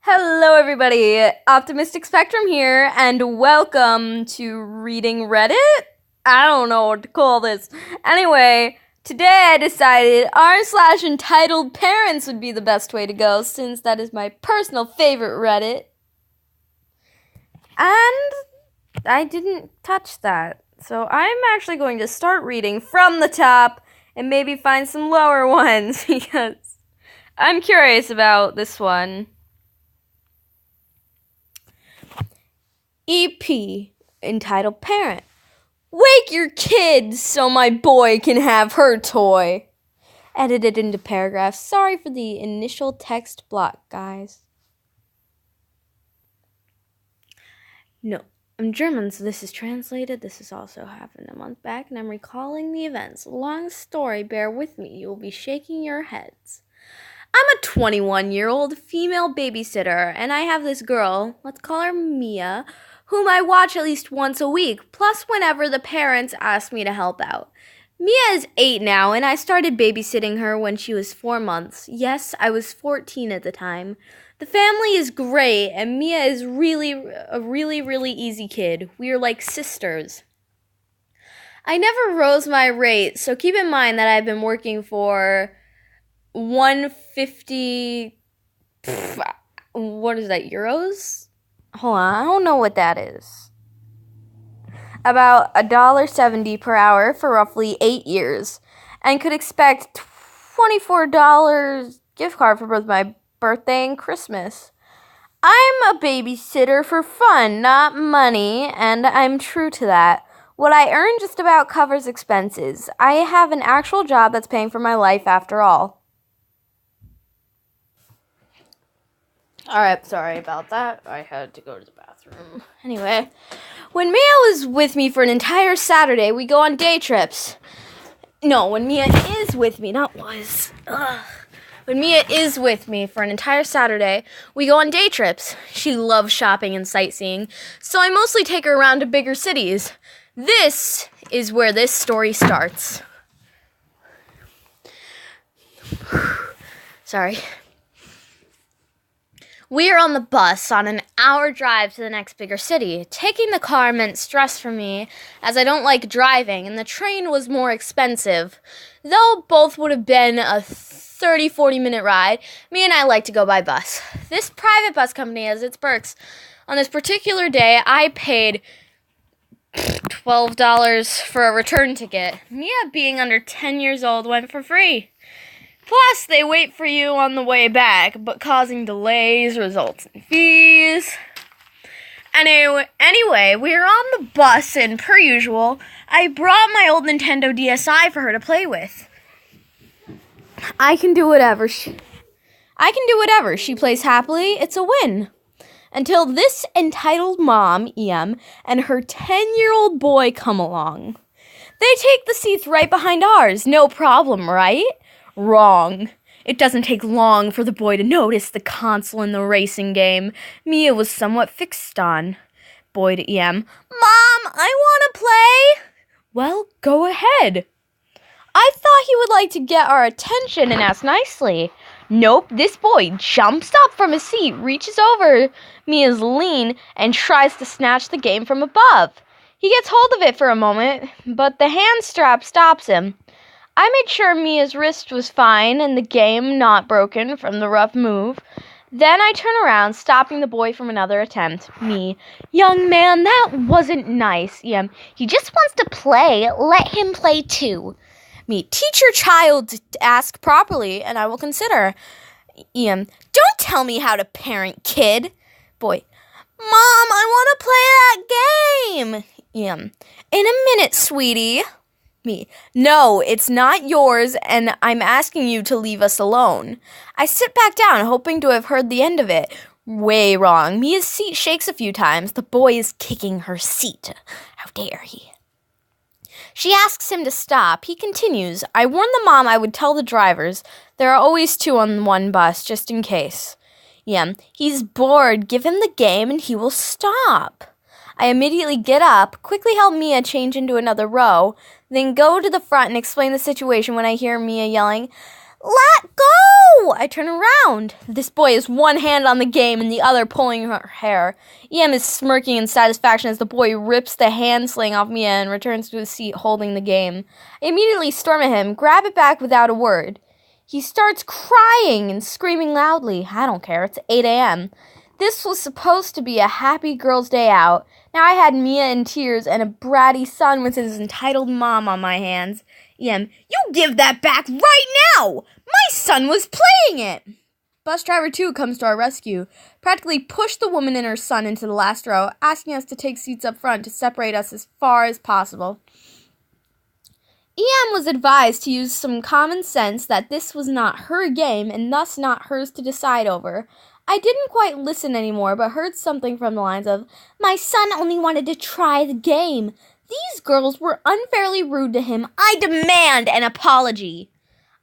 Hello everybody, Optimistic Spectrum here, and welcome to Reading Reddit? I don't know what to call this. Anyway, today I decided r/entitled parents would be the best way to go, since that is my personal favorite Reddit. And I didn't touch that. So I'm actually going to start reading from the top and maybe find some lower ones, because I'm curious about this one. EP, entitled Parent. Wake your kids so my boy can have her toy. Edited into paragraphs. Sorry for the initial text block, guys. No, I'm German, so this is translated. This has also happened a month back, and I'm recalling the events. Long story, bear with me. You will be shaking your heads. I'm a 21-year-old female babysitter, and I have this girl, let's call her Mia, whom I watch at least once a week, plus whenever the parents ask me to help out. Mia is 8 now, and I started babysitting her when she was 4 months. Yes, I was 14 at the time. The family is great, and Mia is a really easy kid. We are like sisters. I never rose my rate, so keep in mind that I've been working for 150, what is that, euros? Hold on, I don't know what that is. About $1.70 per hour for roughly 8 years, and could expect $24 gift card for both my birthday and Christmas. I'm a babysitter for fun, not money, and I'm true to that. What I earn just about covers expenses. I have an actual job that's paying for my life after all. Alright, sorry about that. I had to go to the bathroom. Anyway, when Mia was with me for an entire Saturday, we go on day trips. No, when Mia is with me, not was. When Mia is with me for an entire Saturday, we go on day trips. She loves shopping and sightseeing, so I mostly take her around to bigger cities. This is where this story starts. Sorry. We are on the bus on an hour drive to the next bigger city. Taking the car meant stress for me, as I don't like driving, and the train was more expensive. Though both would have been a 30-40 minute ride, me and I like to go by bus. This private bus company has its perks. On this particular day, I paid $12 for a return ticket. Mia, being under 10 years old, went for free. Plus, they wait for you on the way back, but causing delays results in fees. Anyway, we are on the bus, and per usual, I brought my old Nintendo DSi for her to play with. I can do whatever. She plays happily. It's a win. Until this entitled mom, EM, and her 10-year-old boy come along. They take the seats right behind ours. No problem, right? Wrong. It doesn't take long for the boy to notice the console in the racing game Mia was somewhat fixed on. Boy to EM, Mom, I want to play. Well, go ahead. I thought he would like to get our attention and ask nicely. Nope, this boy jumps up from his seat, reaches over Mia's lean, and tries to snatch the game from above. He gets hold of it for a moment, but the hand strap stops him. I made sure Mia's wrist was fine and the game not broken from the rough move. Then I turn around, stopping the boy from another attempt. Me, young man, that wasn't nice. EM, he just wants to play. Let him play too. Me, teach your child to ask properly, and I will consider. EM, don't tell me how to parent, kid. Boy, Mom, I want to play that game. EM, in a minute, sweetie. Me, no, it's not yours, and I'm asking you to leave us alone. I sit back down, hoping to have heard the end of it. Way wrong. Mia's seat shakes a few times. The boy is kicking her seat. How dare he? She asks him to stop. He continues. I warned the mom I would tell the drivers. There are always 2 on one bus, just in case. Yeah, he's bored. Give him the game and he will stop. I immediately get up, quickly help Mia change into another row, then go to the front and explain the situation when I hear Mia yelling, Let go! I turn around. This boy has one hand on the game and the other pulling her hair. EM is smirking in satisfaction as the boy rips the hand sling off Mia and returns to his seat holding the game. I immediately storm at him, grab it back without a word. He starts crying and screaming loudly. I don't care, it's 8 a.m. This was supposed to be a happy girl's day out. Now I had Mia in tears and a bratty son with his entitled mom on my hands. EM, you give that back right now! My son was playing it! Bus driver 2 comes to our rescue, practically pushed the woman and her son into the last row, asking us to take seats up front to separate us as far as possible. EM was advised to use some common sense that this was not her game and thus not hers to decide over. I didn't quite listen anymore, but heard something from the lines of, "My son only wanted to try the game. These girls were unfairly rude to him. I demand an apology."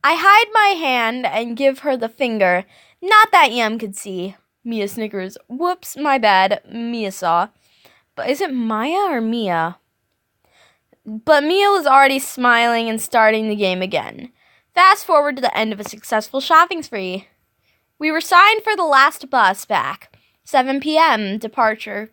I hide my hand and give her the finger. Not that EM could see. Mia snickers. Whoops, my bad. Mia saw. But is it Maya or Mia? But Mia was already smiling and starting the game again. Fast forward to the end of a successful shopping spree. We were signed for the last bus back. 7 p.m. departure.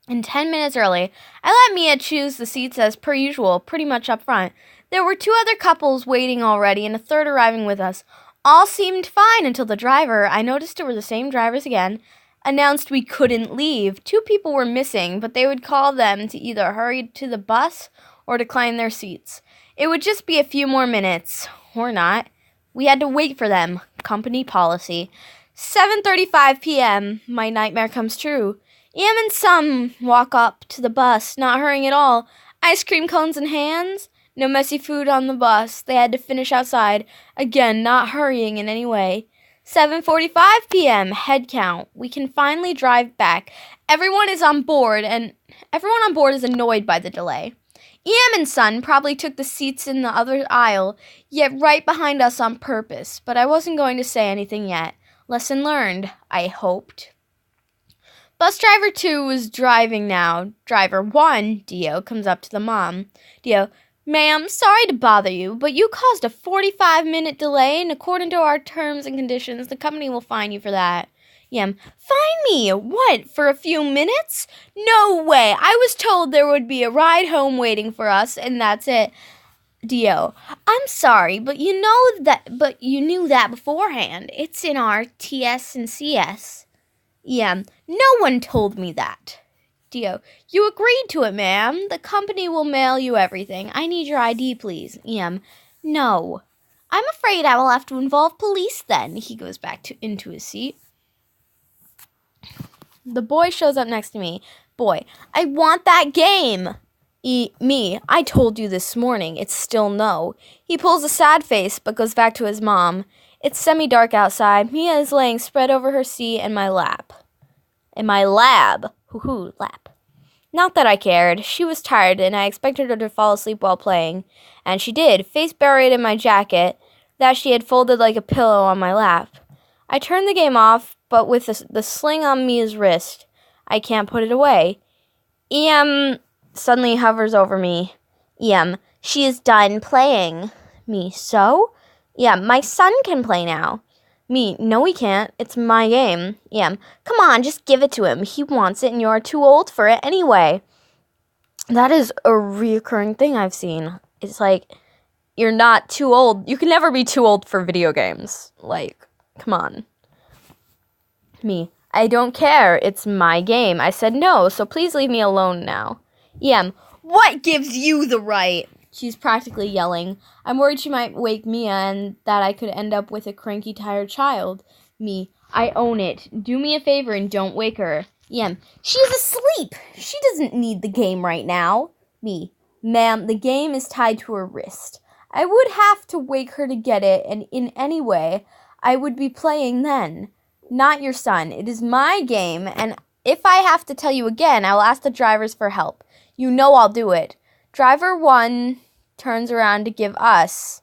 And 10 minutes early, I let Mia choose the seats as per usual, pretty much up front. There were 2 other couples waiting already and a third arriving with us. All seemed fine until the driver, I noticed it were the same drivers again, announced we couldn't leave. 2 people were missing, but they would call them to either hurry to the bus or decline their seats. It would just be a few more minutes. Or not. We had to wait for them. Company policy. 7:35 p.m. My nightmare comes true. EM and some walk up to the bus, not hurrying at all. Ice cream cones in hands. No messy food on the bus. They had to finish outside. Again, not hurrying in any way. 7:45 p.m. Head count. We can finally drive back. Everyone is on board, and everyone on board is annoyed by the delay. EM and son probably took the seats in the other aisle, yet right behind us on purpose, but I wasn't going to say anything yet. Lesson learned, I hoped. Bus driver 2 was driving now. Driver 1, Dio, comes up to the mom. Dio, "Ma'am, sorry to bother you, but you caused a 45-minute delay, and according to our terms and conditions, the company will fine you for that." Fine me? What, for a few minutes? No way. I was told there would be a ride home waiting for us, and that's it. Dio, I'm sorry, but you knew that beforehand. It's in our TS and CS. No one told me that. Dio, you agreed to it, ma'am. The company will mail you everything. I need your ID, please. No. I'm afraid I will have to involve police then. He goes back into his seat. The boy shows up next to me. Boy, I want that game. Me, I told you this morning. It's still no. He pulls a sad face, but goes back to his mom. It's semi-dark outside. Mia is laying spread over her seat in my lap. In my lab. Lap. Not that I cared. She was tired, and I expected her to fall asleep while playing. And she did, face buried in my jacket that she had folded like a pillow on my lap. I turned the game off, but with the sling on Mia's wrist, I can't put it away. EM suddenly hovers over me. She is done playing. Me, so? My son can play now. Me, no he can't. It's my game. Come on, just give it to him. He wants it and you're too old for it anyway. That is a reoccurring thing I've seen. It's like, you're not too old. You can never be too old for video games. Like, come on. Me, I don't care. It's my game. I said no, so please leave me alone now. What gives you the right? She's practically yelling. I'm worried she might wake Mia and that I could end up with a cranky, tired child. Me, I own it. Do me a favor and don't wake her. She's asleep. She doesn't need the game right now. Me, ma'am, the game is tied to her wrist. I would have to wake her to get it, and in any way, I would be playing then. Not your son. It is my game, and if I have to tell you again, I will ask the drivers for help. You know I'll do it. Driver 1 turns around to us,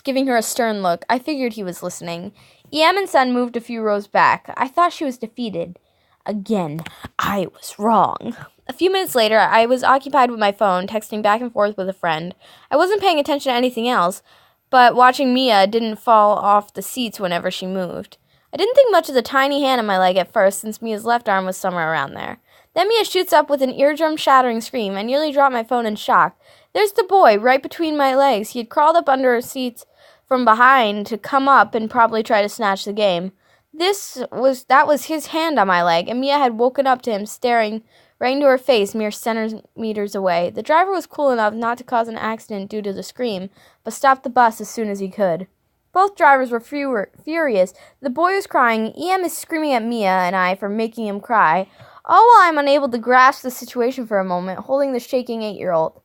giving her a stern look. I figured he was listening. EM and son moved a few rows back. I thought she was defeated. Again, I was wrong. A few minutes later, I was occupied with my phone, texting back and forth with a friend. I wasn't paying attention to anything else, but watching Mia didn't fall off the seats whenever she moved. I didn't think much of the tiny hand on my leg at first, since Mia's left arm was somewhere around there. Then Mia shoots up with an eardrum-shattering scream. I nearly dropped my phone in shock. There's the boy, right between my legs. He had crawled up under her seats from behind to come up and probably try to snatch the game. That was his hand on my leg, and Mia had woken up to him staring right into her face mere centimeters away. The driver was cool enough not to cause an accident due to the scream, but stopped the bus as soon as he could. Both drivers were furious. The boy was crying. EM is screaming at Mia and I for making him cry, all while I'm unable to grasp the situation for a moment, holding the shaking 8-year-old.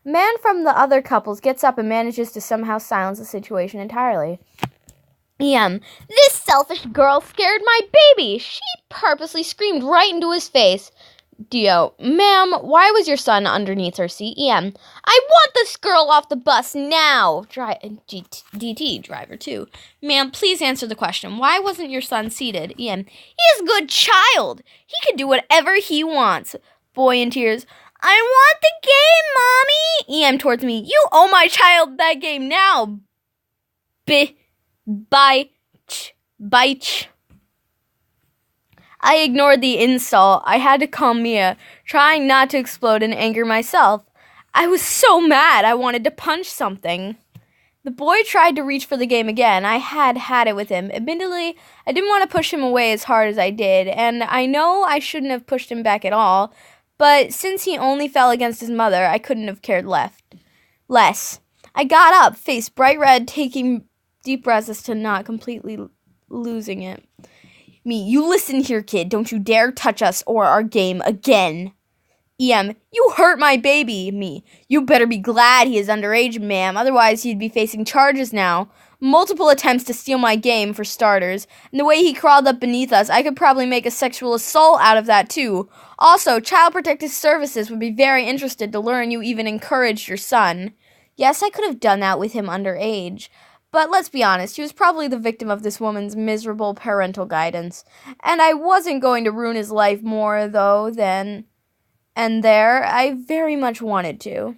A man from the other couples gets up and manages to somehow silence the situation entirely. EM, this selfish girl scared my baby. She purposely screamed right into his face. Dio, ma'am, why was your son underneath her seat? EM, I want this girl off the bus now. DT, driver 2. Ma'am, please answer the question. Why wasn't your son seated? EM, he's a good child. He can do whatever he wants. Boy in tears, I want the game, Mommy. EM towards me, you owe my child that game now. Bye. I ignored the insult. I had to calm Mia, trying not to explode in anger myself. I was so mad I wanted to punch something. The boy tried to reach for the game again. I had it with him. Admittedly, I didn't want to push him away as hard as I did, and I know I shouldn't have pushed him back at all, but since he only fell against his mother, I couldn't have cared less. I got up, face bright red, taking deep breaths as to not completely losing it. Me, you listen here, kid. Don't you dare touch us or our game again. EM, you hurt my baby. Me, you better be glad he is underage, ma'am. Otherwise, he'd be facing charges now. Multiple attempts to steal my game, for starters. And the way he crawled up beneath us, I could probably make a sexual assault out of that, too. Also, Child Protective Services would be very interested to learn you even encouraged your son. Yes, I could have done that with him underage. But let's be honest, he was probably the victim of this woman's miserable parental guidance. And I wasn't going to ruin his life more, though, then and there. I very much wanted to.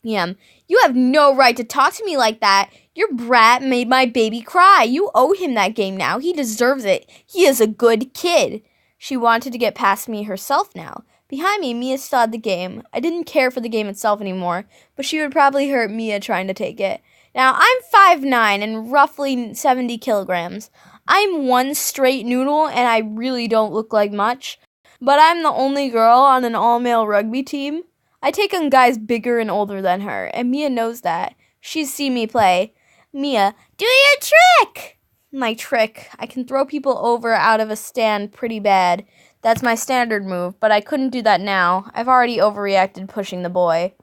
EM, you have no right to talk to me like that. Your brat made my baby cry. You owe him that game now. He deserves it. He is a good kid. She wanted to get past me herself now. Behind me, Mia still had the game. I didn't care for the game itself anymore, but she would probably hurt Mia trying to take it. Now, I'm 5'9" and roughly 70 kilograms. I'm one straight noodle, and I really don't look like much. But I'm the only girl on an all-male rugby team. I take on guys bigger and older than her, and Mia knows that. She's seen me play. Mia, do your trick! My trick. I can throw people over out of a stand pretty bad. That's my standard move, but I couldn't do that now. I've already overreacted pushing the boy.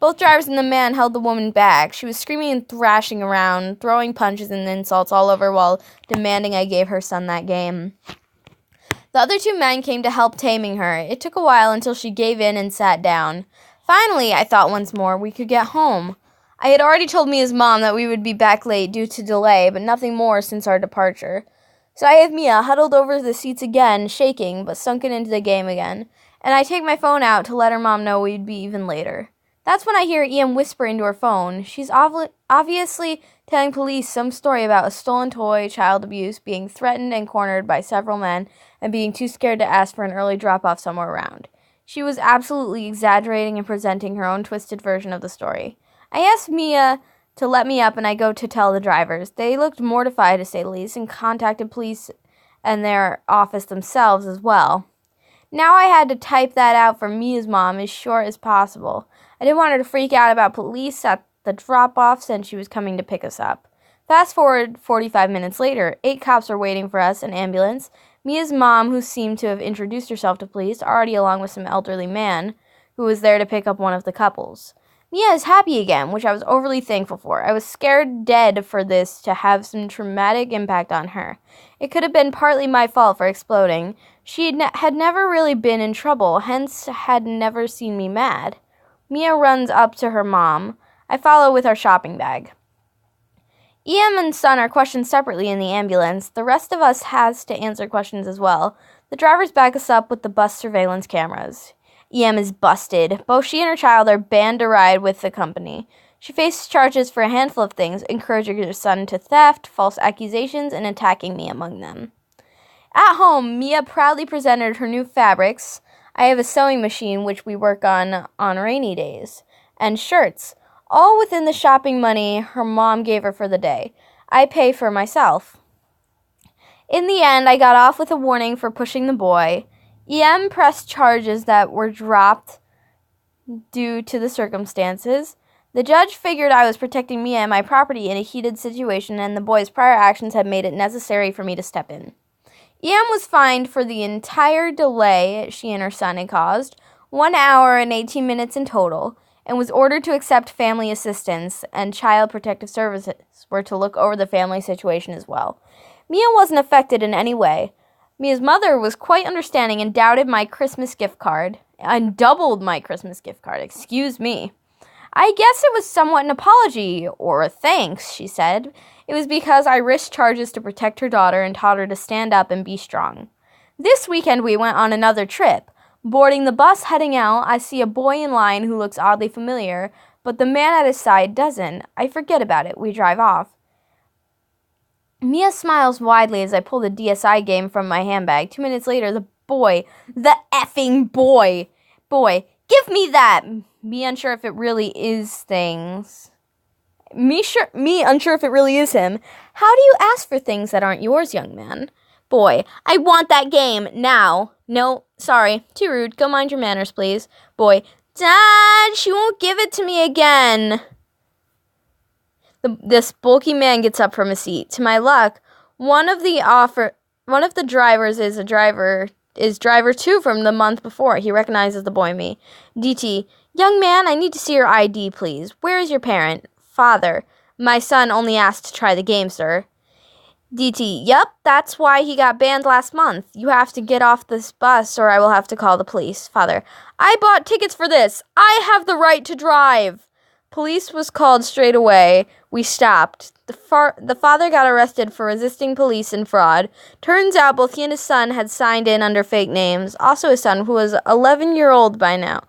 Both drivers and the man held the woman back. She was screaming and thrashing around, throwing punches and insults all over while demanding I gave her son that game. The other 2 men came to help taming her. It took a while until she gave in and sat down. Finally, I thought once more, we could get home. I had already told Mia's mom that we would be back late due to delay, but nothing more since our departure. So I have Mia huddled over the seats again, shaking, but sunken into the game again. And I take my phone out to let her mom know we'd be even later. That's when I hear EM whisper into her phone. She's obviously telling police some story about a stolen toy, child abuse, being threatened and cornered by several men, and being too scared to ask for an early drop-off somewhere around. She was absolutely exaggerating and presenting her own twisted version of the story. I asked Mia to let me up, and I go to tell the drivers. They looked mortified, to say the least, and contacted police and their office themselves as well. Now I had to type that out for Mia's mom as short as possible. I didn't want her to freak out about police at the drop-off since she was coming to pick us up. Fast forward 45 minutes later, 8 cops were waiting for us, an ambulance. Mia's mom, who seemed to have introduced herself to police, already along with some elderly man who was there to pick up one of the couples. Mia is happy again, which I was overly thankful for. I was scared dead for this to have some traumatic impact on her. It could have been partly my fault for exploding. She had never really been in trouble, hence had never seen me mad. Mia runs up to her mom. I follow with our shopping bag. EM and son are questioned separately in the ambulance. The rest of us has to answer questions as well. The drivers back us up with the bus surveillance cameras. EM is busted. Both she and her child are banned to ride with the company. She faced charges for a handful of things, encouraging her son to theft, false accusations, and attacking me among them. At home, Mia proudly presented her new fabrics. I have a sewing machine which we work on rainy days, and shirts, all within the shopping money her mom gave her for the day. I pay for myself. In the end, I got off with a warning for pushing the boy. EM pressed charges that were dropped due to the circumstances. The judge figured I was protecting Mia and my property in a heated situation, and the boy's prior actions had made it necessary for me to step in. EM was fined for the entire delay she and her son had caused, 1 hour and 18 minutes in total, and was ordered to accept family assistance, and Child Protective Services were to look over the family situation as well. Mia wasn't affected in any way. Mia's mother was quite understanding and doubled my Christmas gift card. Excuse me. I guess it was somewhat an apology, or a thanks, she said. It was because I risked charges to protect her daughter and taught her to stand up and be strong. This weekend we went on another trip. Boarding the bus heading out, I see a boy in line who looks oddly familiar, but the man at his side doesn't. I forget about it. We drive off. Mia smiles widely as I pull the DSI game from my handbag. 2 minutes later, the effing boy, give me that! Me unsure if it really is things. Me unsure if it really is him. How do you ask for things that aren't yours, young man? Boy, I want that game, now. No, sorry, too rude. Go mind your manners, please. Boy, Dad, she won't give it to me again. This bulky man gets up from his seat. To my luck, one of the drivers is driver 2 from the month before. He recognizes the boy me. DT, young man, I need to see your ID, please. Where is your parent? Father, my son only asked to try the game, sir. DT, yup, that's why he got banned last month. You have to get off this bus or I will have to call the police. Father, I bought tickets for this. I have the right to drive. Police was called straight away. We stopped. The father got arrested for resisting police and fraud. Turns out both he and his son had signed in under fake names. Also his son, who was 11-year-old by now,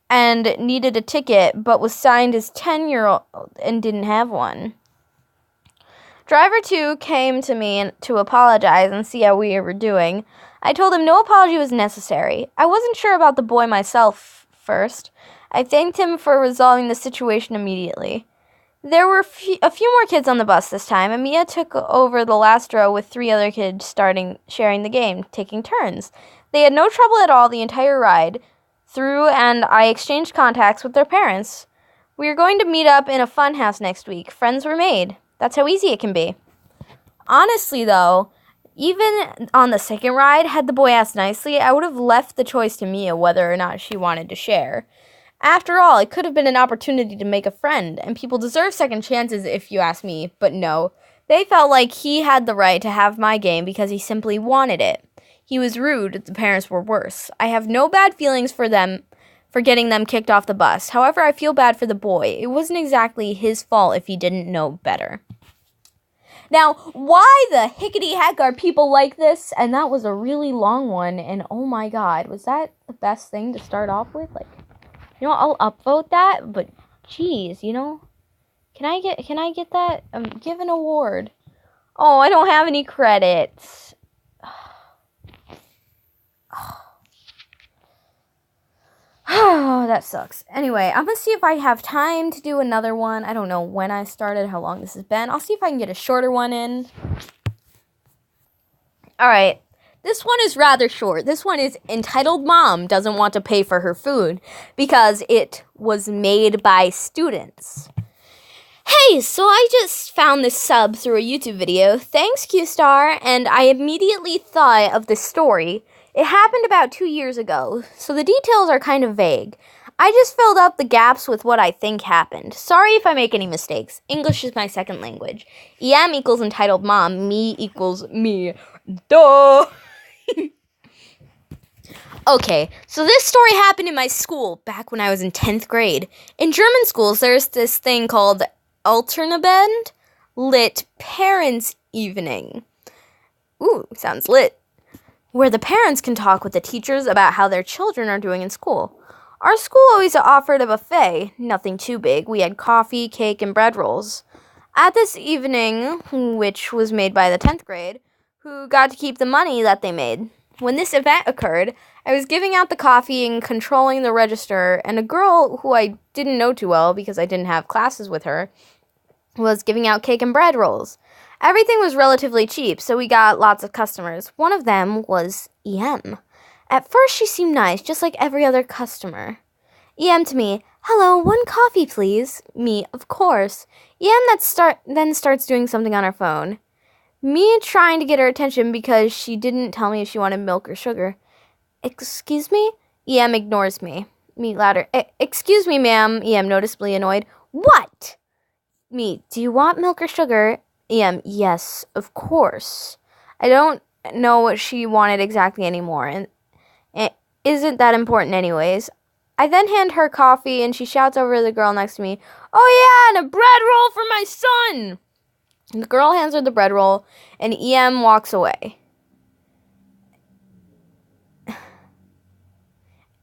and needed a ticket, but was signed as 10-year-old and didn't have one. Driver 2 came to me to apologize and see how we were doing. I told him no apology was necessary. I wasn't sure about the boy myself first. I thanked him for resolving the situation immediately. There were a few more kids on the bus this time, and Mia took over the last row with 3 other kids sharing the game, taking turns. They had no trouble at all the entire ride through, and I exchanged contacts with their parents. We are going to meet up in a fun house next week. Friends were made. That's how easy it can be. Honestly, though, even on the second ride, had the boy asked nicely, I would have left the choice to Mia whether or not she wanted to share. After all, it could have been an opportunity to make a friend, and people deserve second chances if you ask me, but no. They felt like he had the right to have my game because he simply wanted it. He was rude, the parents were worse. I have no bad feelings for getting them kicked off the bus. However, I feel bad for the boy. It wasn't exactly his fault if he didn't know better. Now, why the hickety-heck are people like this? And that was a really long one, and oh my god, was that the best thing to start off with? I'll upvote that, but geez, can I get that? Give an award. Oh, I don't have any credits. Oh, that sucks. Anyway, I'm gonna see if I have time to do another one. I don't know when I started, how long this has been. I'll see if I can get a shorter one in. Alright, this one is rather short. This one is entitled Mom Doesn't Want to Pay for Her Food because it was made by students. Hey, so I just found this sub through a YouTube video. Thanks, Q-Star, and I immediately thought of this story. It happened about 2 years ago, so the details are kind of vague. I just filled up the gaps with what I think happened. Sorry if I make any mistakes. English is my second language. EM equals entitled mom. Me equals me. Duh! Okay, so this story happened in my school back when I was in 10th grade. In German schools, there's this thing called Alternabend Lit Parents Evening. Ooh, sounds lit. Where the parents can talk with the teachers about how their children are doing in school. Our school always offered a buffet, nothing too big. We had coffee, cake, and bread rolls. At this evening, which was made by the 10th grade, who got to keep the money that they made. When this event occurred, I was giving out the coffee and controlling the register, and a girl who I didn't know too well because I didn't have classes with her was giving out cake and bread rolls. Everything was relatively cheap, so we got lots of customers. One of them was EM. At first, she seemed nice, just like every other customer. EM to me, "Hello, 1 coffee, please." Me, "Of course." Then starts doing something on her phone. Me trying to get her attention because she didn't tell me if she wanted milk or sugar. "Excuse me?" EM ignores me. Me, louder. "Excuse me, ma'am." EM, noticeably annoyed. "What?" Me, "Do you want milk or sugar?" EM, "Yes, of course." I don't know what she wanted exactly anymore, and it isn't that important anyways. I then hand her coffee, and she shouts over to the girl next to me, "Oh yeah, and a bread roll for my son!" The girl hands her the bread roll, and EM walks away.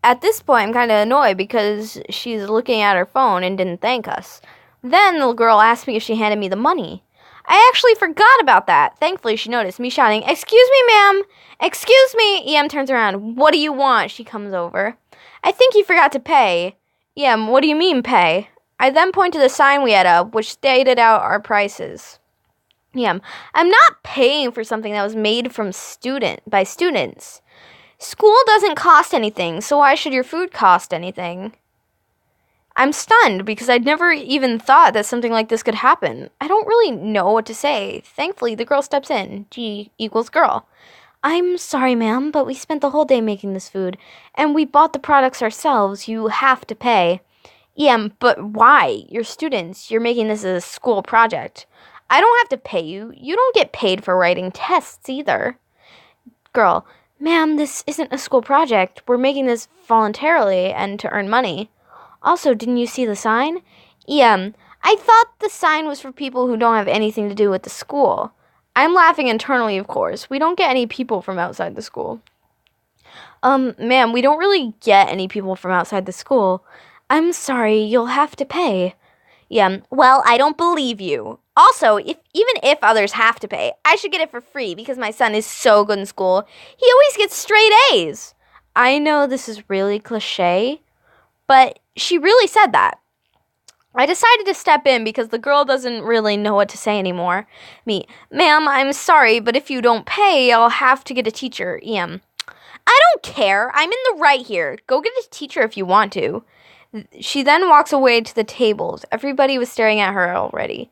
At this point, I'm kind of annoyed because she's looking at her phone and didn't thank us. Then the girl asked me if she handed me the money. I actually forgot about that. Thankfully, she noticed me shouting, "Excuse me, ma'am! Excuse me!" EM turns around. "What do you want?" She comes over. "I think you forgot to pay." EM, "What do you mean, pay?" I then point to the sign we had up, which stated out our prices. EM, "I'm not paying for something that was made by students. School doesn't cost anything, so why should your food cost anything?" I'm stunned because I'd never even thought that something like this could happen. I don't really know what to say. Thankfully, the girl steps in. G equals girl. "I'm sorry, ma'am, but we spent the whole day making this food, and we bought the products ourselves. You have to pay." EM, "But why? You're students. You're making this as a school project." "I don't have to pay you. You don't get paid for writing tests either." Girl, "Ma'am, this isn't a school project. We're making this voluntarily and to earn money. Also, didn't you see the sign?" EM, "I thought the sign was for people who don't have anything to do with the school." I'm laughing internally, of course. We don't get any people from outside the school. Ma'am, we don't really get any people from outside the school." "I'm sorry, you'll have to pay." EM, "Well, I don't believe you. Also, even if others have to pay, I should get it for free because my son is so good in school. He always gets straight A's. I know this is really cliche, but she really said that. I decided to step in because the girl doesn't really know what to say anymore. Me, "Ma'am, I'm sorry, but if you don't pay, I'll have to get a teacher." EM, "I don't care. I'm in the right here. Go get a teacher if you want to." She then walks away to the tables. Everybody was staring at her already.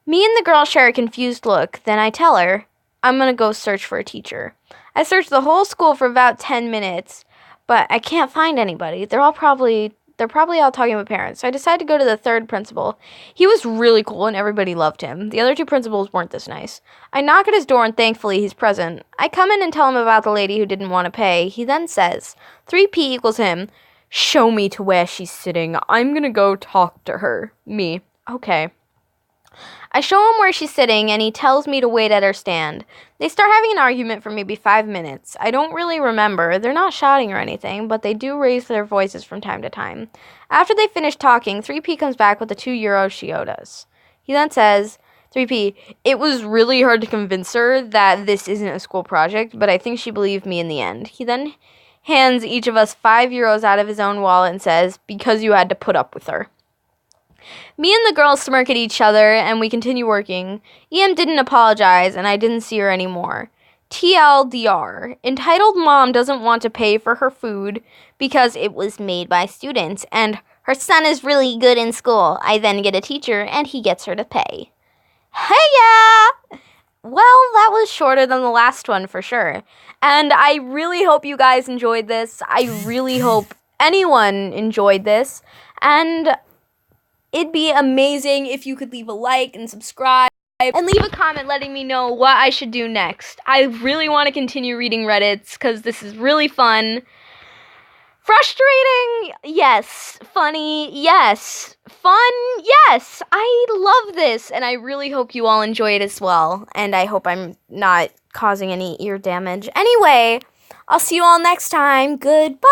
Me and the girl share a confused look. Then I tell her, "I'm going to go search for a teacher." I searched the whole school for about 10 minutes, but I can't find anybody. They're probably all talking with parents. So I decided to go to the 3rd principal. He was really cool and everybody loved him. The other 2 principals weren't this nice. I knock at his door and thankfully he's present. I come in and tell him about the lady who didn't want to pay. He then says, 3P equals him. "Show me to where she's sitting. I'm gonna go talk to her." Me, "Okay." I show him where she's sitting, and he tells me to wait at her stand. They start having an argument for maybe 5 minutes. I don't really remember. They're not shouting or anything, but they do raise their voices from time to time. After they finish talking, 3P comes back with the €2 she owed us. He then says, 3P, "It was really hard to convince her that this isn't a school project, but I think she believed me in the end." He then hands each of us €5 out of his own wallet and says, "Because you had to put up with her." Me and the girls smirk at each other, and we continue working. EM didn't apologize, and I didn't see her anymore. TLDR. Entitled mom doesn't want to pay for her food because it was made by students, and her son is really good in school. I then get a teacher, and he gets her to pay. Hey-ya! Well, that was shorter than the last one for sure. And I really hope you guys enjoyed this. I really hope anyone enjoyed this. And it'd be amazing if you could leave a like and subscribe and leave a comment letting me know what I should do next. I really want to continue reading Reddits because this is really fun. Frustrating? Yes. Funny? Yes. Fun? Yes. I love this, and I really hope you all enjoy it as well. And I hope I'm not causing any ear damage. Anyway, I'll see you all next time. Goodbye!